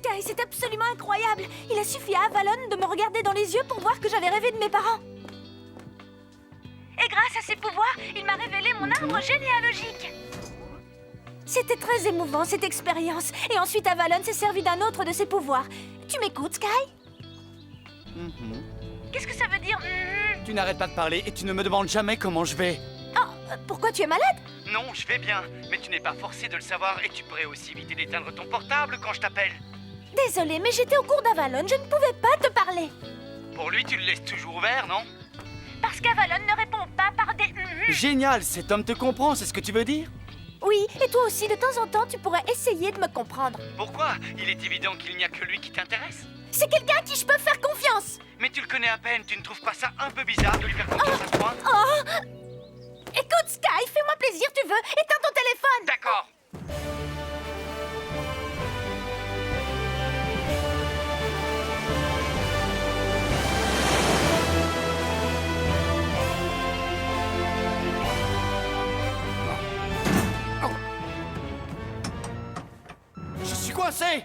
Sky, c'est absolument incroyable. Il a suffi à Avalon de me regarder dans les yeux pour voir que j'avais rêvé de mes parents. Et grâce à ses pouvoirs, il m'a révélé mon arbre généalogique. C'était très émouvant, cette expérience. Et ensuite, Avalon s'est servi d'un autre de ses pouvoirs. Tu m'écoutes, Sky? Qu'est-ce que ça veut dire? Tu n'arrêtes pas de parler et tu ne me demandes jamais comment je vais. Oh, pourquoi tu es malade? Non, je vais bien, mais tu n'es pas forcé de le savoir et tu pourrais aussi éviter d'éteindre ton portable quand je t'appelle. Désolée, mais j'étais au cours d'Avalon, je ne pouvais pas te parler. Pour lui, tu le laisses toujours ouvert, non? Parce qu'Avalon ne répond pas par des... Génial, cet homme te comprend, c'est ce que tu veux dire? Oui, et toi aussi, de temps en temps, tu pourrais essayer de me comprendre. Pourquoi? Il est évident qu'il n'y a que lui qui t'intéresse. C'est quelqu'un à qui je peux faire confiance. Mais tu le connais à peine, tu ne trouves pas ça un peu bizarre de lui faire confiance à ce point? Écoute, Sky, fais-moi plaisir, tu veux? Éteins ton téléphone. D'accord. Je suis coincé!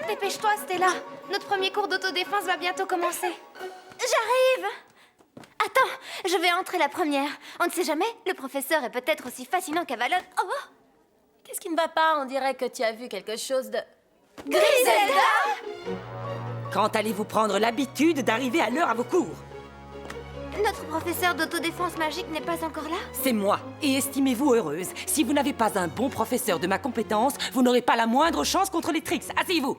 Dépêche-toi, Stella. Notre premier cours d'autodéfense va bientôt commencer. J'arrive. Attends, je vais entrer la première. On ne sait jamais, le professeur est peut-être aussi fascinant qu'Avalon. Oh! Qu'est-ce qui ne va pas? On dirait que tu as vu quelque chose de... Griselda! Quand allez-vous prendre l'habitude d'arriver à l'heure à vos cours? Notre professeur d'autodéfense magique n'est pas encore là? C'est moi, et estimez-vous heureuse. Si vous n'avez pas un bon professeur de ma compétence, vous n'aurez pas la moindre chance contre les tricks. Asseyez-vous!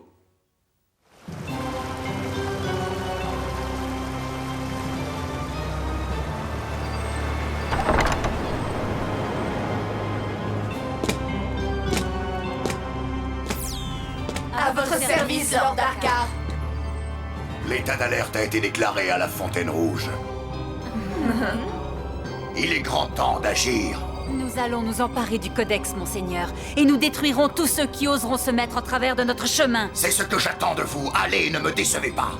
À votre service, Lord Darkar. L'état d'alerte a été déclaré à la Fontaine Rouge. Il est grand temps d'agir. Nous allons nous emparer du Codex, Monseigneur, et nous détruirons tous ceux qui oseront se mettre en travers de notre chemin. C'est ce que j'attends de vous. Allez, ne me décevez pas.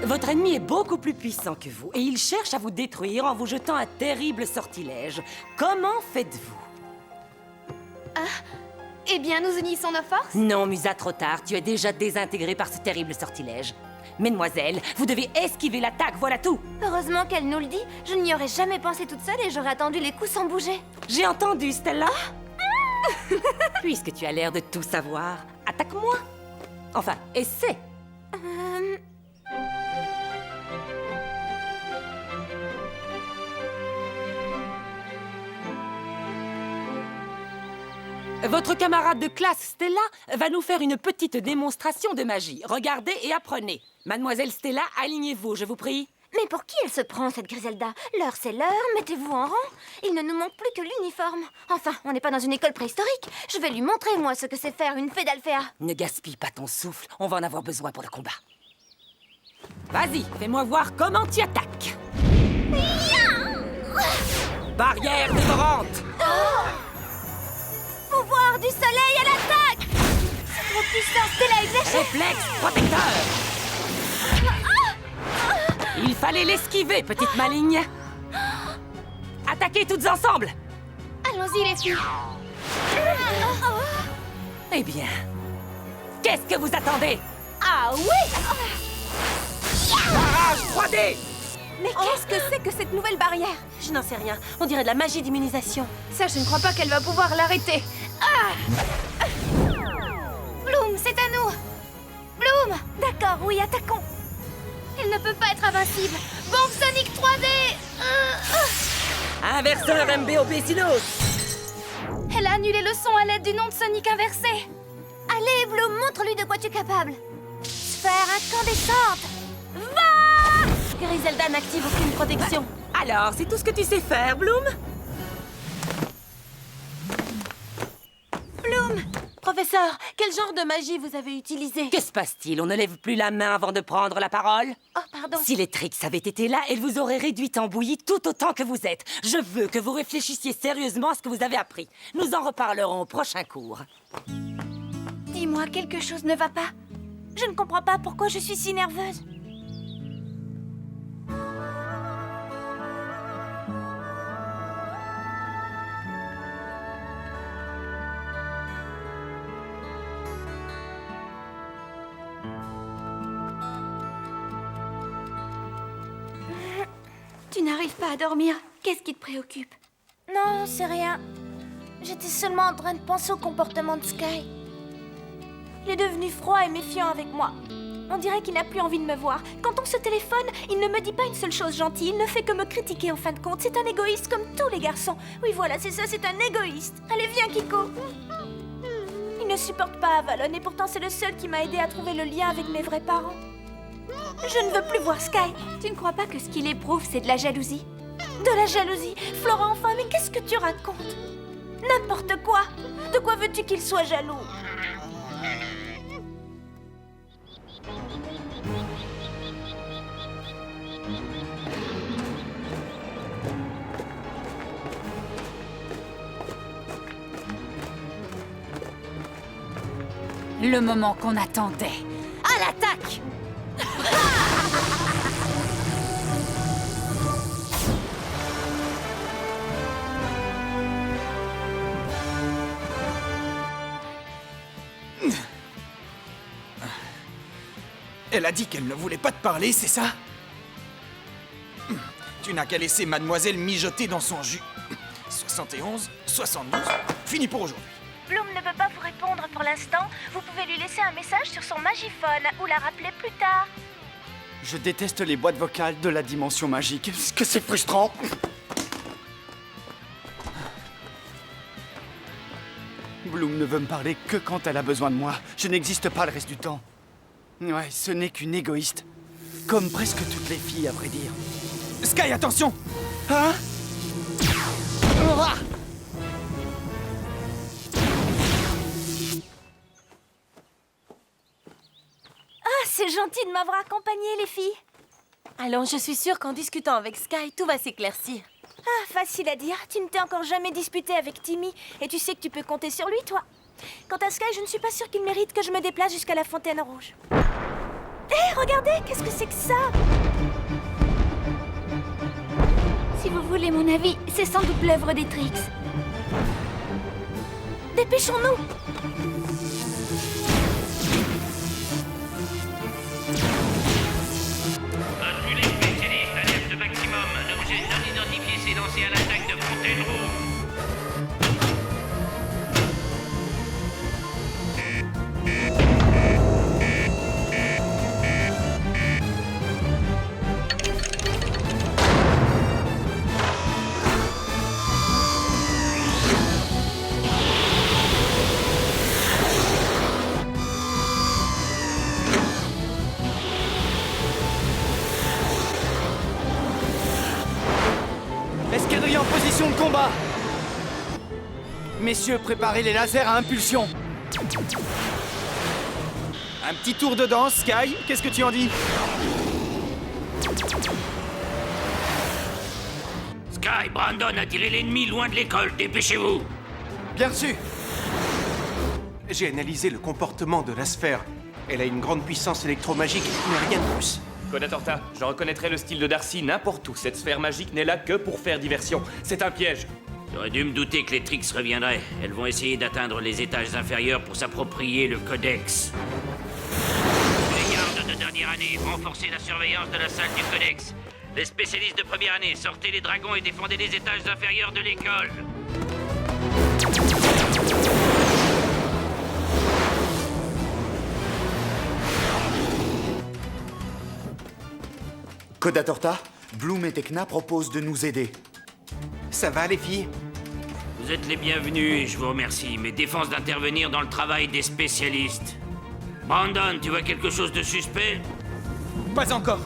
Votre ennemi est beaucoup plus puissant que vous, et il cherche à vous détruire en vous jetant un terrible sortilège. Comment faites-vous? Eh bien, nous unissons nos forces. Non, Musa, trop tard. Tu es déjà désintégré par ce terrible sortilège. Mesdemoiselles, vous devez esquiver l'attaque, voilà tout. Heureusement qu'elle nous le dit. Je n'y aurais jamais pensé toute seule et j'aurais attendu les coups sans bouger. J'ai entendu, Stella. Puisque tu as l'air de tout savoir, attaque-moi. Enfin, essaie. Votre camarade de classe, Stella, va nous faire une petite démonstration de magie. Regardez et apprenez. Mademoiselle Stella, alignez-vous, je vous prie. Mais pour qui elle se prend, cette Griselda? L'heure, c'est l'heure, mettez-vous en rang. Il ne nous manque plus que l'uniforme. Enfin, on n'est pas dans une école préhistorique. Je vais lui montrer, moi, ce que c'est faire une fée d'Alphéa. Ne gaspille pas ton souffle, on va en avoir besoin pour le combat. Vas-y, fais-moi voir comment tu attaques. Barrière dévorante. Pouvoir du soleil à l'attaque! C'est trop puissant, Stella exagère! Réflexe protecteur. Il fallait l'esquiver, petite maligne. Attaquez toutes ensemble. Allons-y, les filles. Eh bien, qu'est-ce que vous attendez? Ah oui! Barrage 3D. Mais qu'est-ce que c'est que cette nouvelle barrière? Je n'en sais rien. On dirait de la magie d'immunisation. Ça, je ne crois pas qu'elle va pouvoir l'arrêter. Bloom, c'est à nous. Bloom! D'accord, oui, attaquons! Elle ne peut pas être invincible. Bombe sonique 3D. Inverseur MBOP Sinos. Elle a annulé le son à l'aide d'une onde sonique inversée. Allez, Bloom, montre-lui de quoi tu es capable! Sphère incandescente! Va! Griselda n'active aucune protection. Alors, c'est tout ce que tu sais faire, Bloom? Bloom, Professeur, quel genre de magie vous avez utilisé? Que se passe-t-il? On ne lève plus la main avant de prendre la parole? Oh, pardon. Si les Trix avaient été là, elles vous auraient réduite en bouillie tout autant que vous êtes. Je veux que vous réfléchissiez sérieusement à ce que vous avez appris. Nous en reparlerons au prochain cours. Dis-moi, quelque chose ne va pas. Je ne comprends pas pourquoi je suis si nerveuse. Tu n'arrives pas à dormir. Qu'est-ce qui te préoccupe? Non, c'est rien. J'étais seulement en train de penser au comportement de Sky. Il est devenu froid et méfiant avec moi. On dirait qu'il n'a plus envie de me voir. Quand on se téléphone, il ne me dit pas une seule chose gentille. Il ne fait que me critiquer en fin de compte. C'est un égoïste comme tous les garçons. Oui, voilà, c'est ça, c'est un égoïste. Allez, viens, Kiko. Il ne supporte pas Avalon et pourtant c'est le seul qui m'a aidé à trouver le lien avec mes vrais parents. Je ne veux plus voir Sky. Tu ne crois pas que ce qu'il éprouve, c'est de la jalousie? De la jalousie? Flora, enfin, mais qu'est-ce que tu racontes? N'importe quoi. De quoi veux-tu qu'il soit jaloux? Le moment qu'on attendait. À l'attaque! Elle a dit qu'elle ne voulait pas te parler, c'est ça? Tu n'as qu'à laisser mademoiselle mijoter dans son jus. 71, 72, fini pour aujourd'hui. Bloom ne peut pas vous répondre pour l'instant. Vous pouvez lui laisser un message sur son Magiphone ou la rappeler plus tard. Je déteste les boîtes vocales de la dimension magique. Est-ce que c'est frustrant? Bloom ne veut me parler que quand elle a besoin de moi. Je n'existe pas le reste du temps. Ouais, ce n'est qu'une égoïste. Comme presque toutes les filles, à vrai dire. Sky, attention! Hein? Ah! Ah, c'est gentil de m'avoir accompagnée, les filles. Allons, je suis sûre qu'en discutant avec Sky, tout va s'éclaircir. Ah, facile à dire. Tu ne t'es encore jamais disputé avec Timmy. Et tu sais que tu peux compter sur lui, toi. Quant à Sky, je ne suis pas sûre qu'il mérite que je me déplace jusqu'à la Fontaine Rouge. Hé, regardez, qu'est-ce que c'est que ça? Si vous voulez mon avis, c'est sans doute l'œuvre des Trix. Dépêchons-nous! À tous les spécialistes, alerte maximum. Un objet non identifié s'est lancé à l'attaque de Fontaine Rouge. Escadrille en position de combat. Messieurs, préparez les lasers à impulsion. Un petit tour de danse, Sky, qu'est-ce que tu en dis? Sky, Brandon a tiré l'ennemi loin de l'école. Dépêchez-vous. Bien reçu. J'ai analysé le comportement de la sphère. Elle a une grande puissance électromagique, mais rien de plus. Codatorta, je reconnaîtrai le style de Darcy n'importe où. Cette sphère magique n'est là que pour faire diversion. C'est un piège. J'aurais dû me douter que les Trix reviendraient. Elles vont essayer d'atteindre les étages inférieurs pour s'approprier le Codex. Les gardes de dernière année, renforcez la surveillance de la salle du Codex. Les spécialistes de première année, sortez les dragons et défendez les étages inférieurs de l'école. Codatorta, Bloom et Tekna proposent de nous aider. Ça va, les filles? Vous êtes les bienvenus et je vous remercie, mais défense d'intervenir dans le travail des spécialistes. Brandon, tu vois quelque chose de suspect? Pas encore.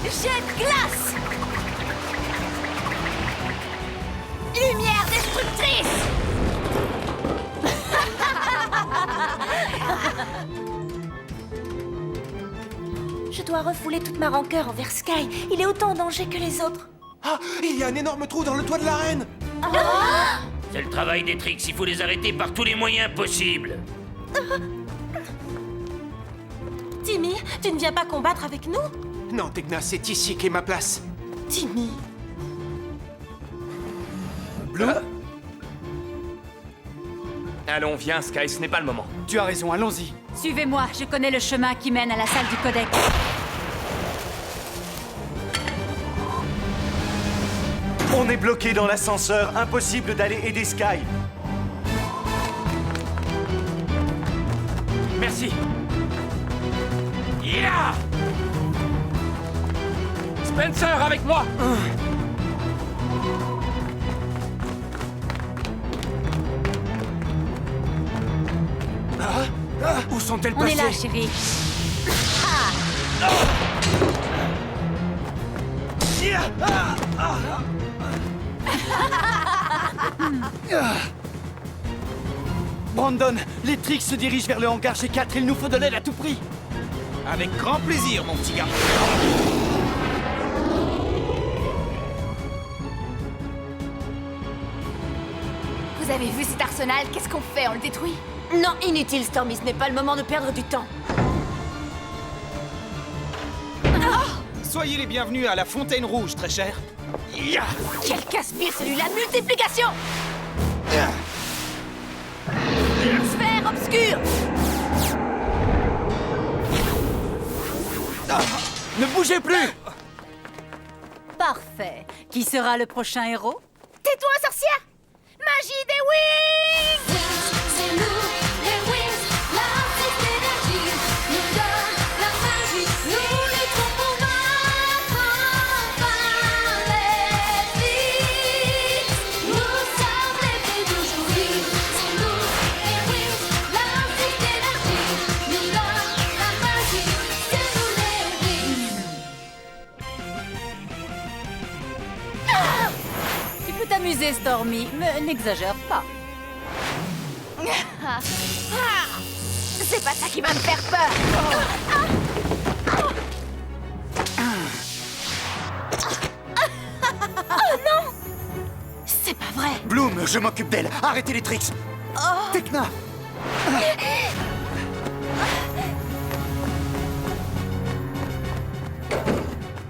Jet de glace! Lumière destructrice! Je dois refouler toute ma rancœur envers Sky. Il est autant en danger que les autres. Ah, il y a un énorme trou dans le toit de l'arène. C'est le travail des Trix, il faut les arrêter par tous les moyens possibles. Timmy, tu ne viens pas combattre avec nous? Non, Tekna, c'est ici qu'est ma place. Timmy. Bloom, Allons, viens, Sky, ce n'est pas le moment. tu as raison, allons-y. Suivez-moi, je connais le chemin qui mène à la salle du Codex. On est bloqué dans l'ascenseur, impossible d'aller aider Sky. Merci. Yeah! Spencer, avec moi! Où sont-elles On passées? est là, chérie. Brandon, les Trix se dirigent vers le hangar G4. Il nous faut de l'aide à tout prix. Avec grand plaisir, mon petit gars. Vous avez vu cet arsenal? Qu'est-ce qu'on fait? On le détruit? Non, inutile, Stormy, ce n'est pas le moment de perdre du temps. Soyez les bienvenus à la Fontaine Rouge, très cher. Ya! Quel casse-pied celui-là! Multiplication! Sphère obscure! Ne bougez plus! Parfait. Qui sera le prochain héros? Tais-toi, sorcière! Magie des wings! C'est nous, les Wings, l'artiste énergie nous donne la magie. Nous lutterons pour vaincre enfin les Trix. Nous sommes les plus d'aujourd'hui. C'est nous, les Wings, l'artiste énergie nous donne la magie. C'est nous les Wings. Tu peux t'amuser, Stormy, mais n'exagère pas. C'est pas ça qui va me faire peur! Oh non! C'est pas vrai! Bloom, je m'occupe d'elle. Arrêtez les Trix. Tekna.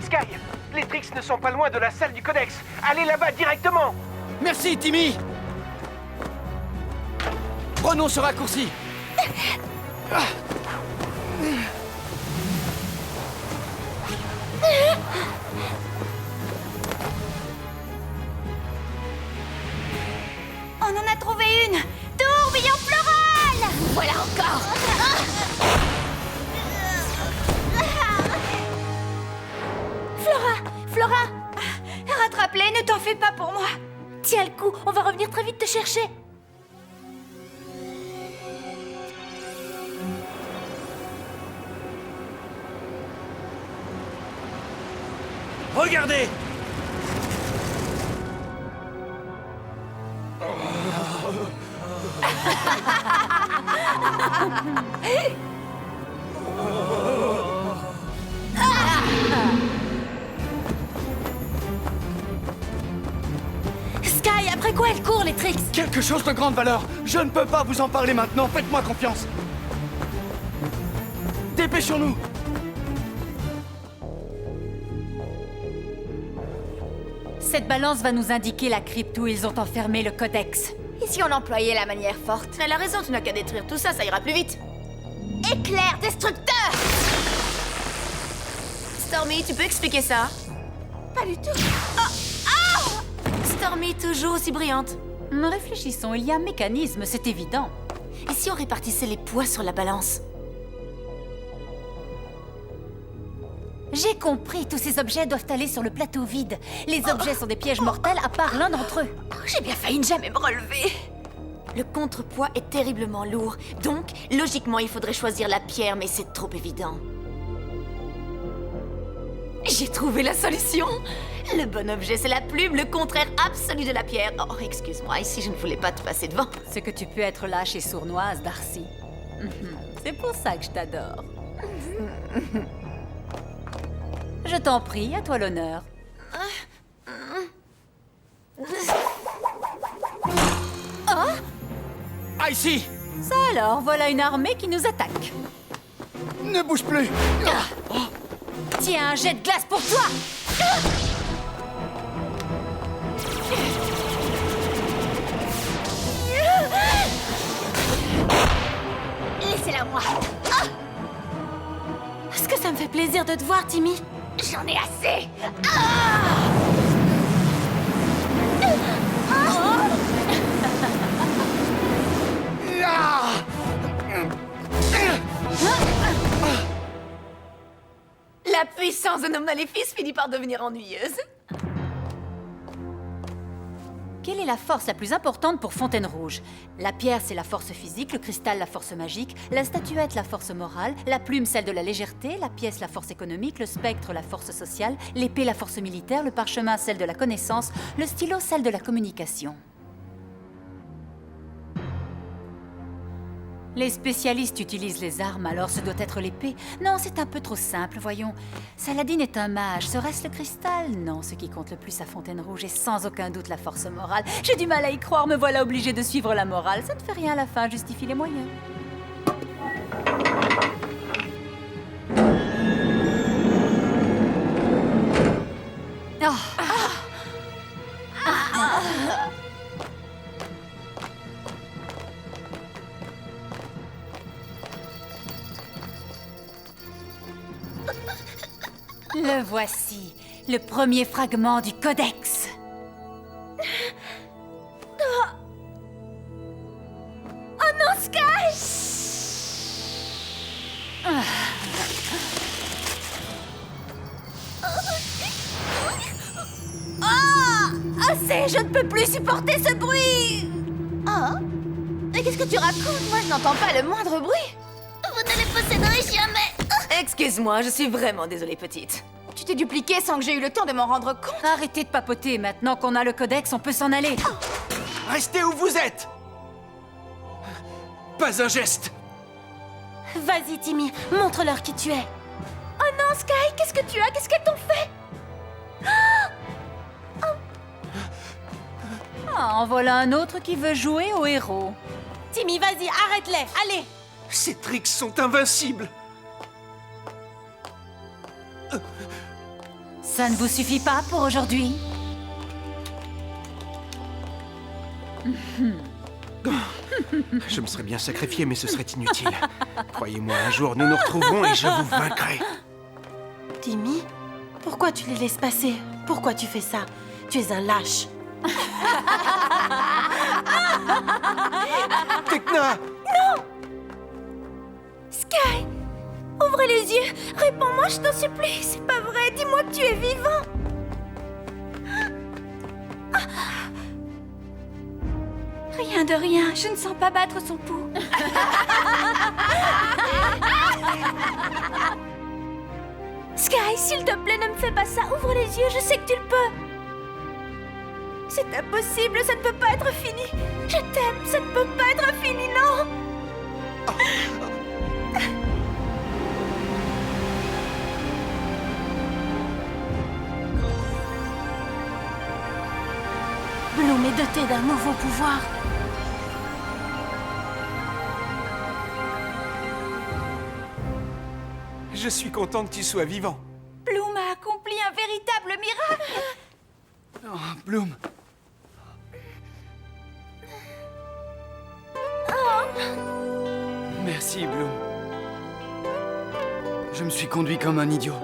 Sky, les Trix ne sont pas loin de la salle du Codex. Allez là-bas directement. Merci, Timmy! Prenons ce raccourci. On en a trouvé une! Tourbillon floral! Voilà encore! Flora! Rattrape-les, ne t'en fais pas pour moi! Tiens le coup, on va revenir très vite te chercher! Regardez. Sky, après quoi elle court, les Trix? Quelque chose de grande valeur. Je ne peux pas vous en parler maintenant. Faites-moi confiance. Dépêchons-nous. Cette balance va nous indiquer la crypte où ils ont enfermé le Codex. Et si on employait la manière forte? Elle a raison, tu n'as qu'à détruire tout ça, ça ira plus vite. Éclair destructeur! Stormy, tu peux expliquer ça? Pas du tout. Stormy, toujours aussi brillante. Réfléchissons, il y a un mécanisme, c'est évident. Et si on répartissait les poids sur la balance? J'ai compris, tous ces objets doivent aller sur le plateau vide. Les objets sont des pièges mortels à part l'un d'entre eux. J'ai bien failli ne jamais me relever. Le contrepoids est terriblement lourd, donc logiquement il faudrait choisir la pierre, mais c'est trop évident. J'ai trouvé la solution. Le bon objet, c'est la plume, le contraire absolu de la pierre. Oh, excuse-moi, ici, je ne voulais pas te passer devant. C'est que tu peux être lâche et sournoise, Darcy. C'est pour ça que je t'adore. Je t'en prie, à toi l'honneur. Ah, ici! Ça alors, voilà une armée qui nous attaque. Ne bouge plus! Tiens, un jet de glace pour toi. Laissez-la moi. Est-ce que ça me fait plaisir de te voir, Timmy? J'en ai assez. La puissance de nos maléfices finit par devenir ennuyeuse. Quelle est la force la plus importante pour Fontaine-Rouge? La pierre, c'est la force physique, le cristal, la force magique, la statuette, la force morale, la plume, celle de la légèreté, la pièce, la force économique, le spectre, la force sociale, l'épée, la force militaire, le parchemin, celle de la connaissance, le stylo, celle de la communication. Les spécialistes utilisent les armes, alors ce doit être l'épée. Non, c'est un peu trop simple, voyons. Saladin est un mage, serait-ce le cristal? Non, ce qui compte le plus à Fontaine-Rouge est sans aucun doute la force morale. J'ai du mal à y croire, me voilà obligée de suivre la morale. Ça ne fait rien à la fin, justifie les moyens. Le voici, le premier fragment du codex. Oh non, Sky! Assez, je ne peux plus supporter ce bruit! Oh? Mais qu'est-ce que tu racontes? Moi, je n'entends pas le moindre bruit. Vous ne les posséderez jamais. Excuse-moi, je suis vraiment désolée, petite. Tu t'es dupliqué sans que j'ai eu le temps de m'en rendre compte. Arrêtez de papoter, maintenant qu'on a le codex, on peut s'en aller. Restez où vous êtes! Pas un geste! Vas-y, Timmy, montre-leur qui tu es. Oh non, Sky, qu'est-ce que tu as? Qu'est-ce qu'elles t'ont fait? Ah, en voilà un autre qui veut jouer au héros. Timmy, vas-y, arrête-les, allez! Ces tricks sont invincibles! Ça ne vous suffit pas pour aujourd'hui? Je me serais bien sacrifié, mais ce serait inutile. Croyez-moi, un jour, nous nous retrouverons et je vous vaincrai. Timmy, pourquoi tu les laisses passer? Pourquoi tu fais ça? Tu es un lâche. Tekna! Sky! Ouvre les yeux! Réponds-moi, je t'en supplie! C'est pas vrai! Dis-moi que tu es vivant! Rien de rien, je ne sens pas battre son pouls. Sky, s'il te plaît, ne me fais pas ça! Ouvre les yeux, je sais que tu le peux! C'est impossible, ça ne peut pas être fini! Je t'aime, ça ne peut pas être fini, non! Bloom est doté d'un nouveau pouvoir. Je suis content que tu sois vivant. Bloom a accompli un véritable miracle! Oh, Bloom. Merci, Bloom. Je me suis conduit comme un idiot.